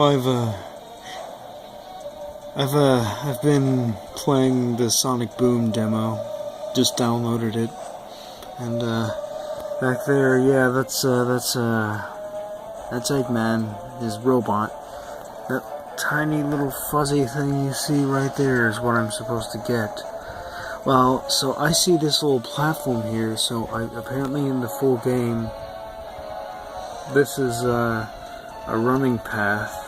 I've I've been playing the Sonic Boom demo. Just downloaded it, and back there, yeah, that's Eggman, his robot. That tiny little fuzzy thing you see right there is what I'm supposed to get. Well, so I see this little platform here. So apparently in the full game, this is a running path.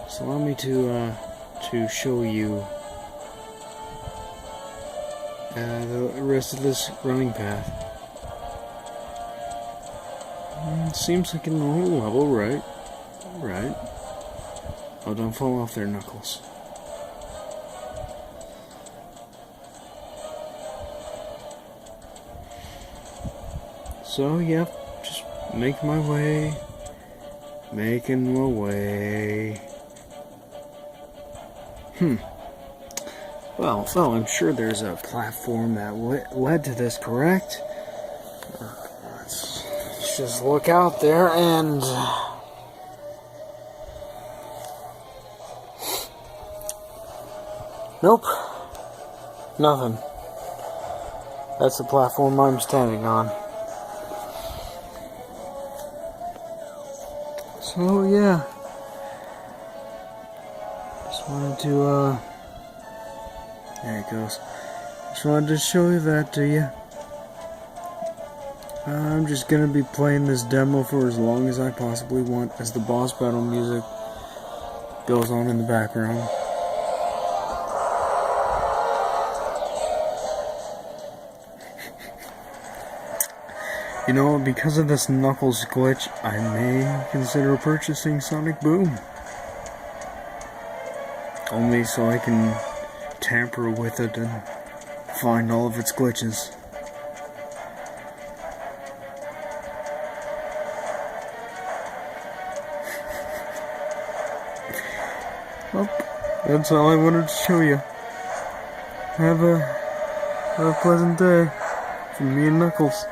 So allow me to show you the rest of this running path. Seems like a normal level, right? Right. Oh, don't fall off there, Knuckles. So, yep, just making my way. Well, I'm sure there's a platform that led to this, correct? Let's just look out there and... Nope. Nothing. That's the platform I'm standing on. So, yeah. Just wanted to, there it goes. Just wanted to show you that to you. I'm just gonna be playing this demo for as long as I possibly want as the boss battle music goes on in the background. You know, because of this Knuckles glitch, I may consider purchasing Sonic Boom. Only so I can tamper with it and find all of its glitches. Well, that's all I wanted to show you. Have a pleasant day from me and Knuckles.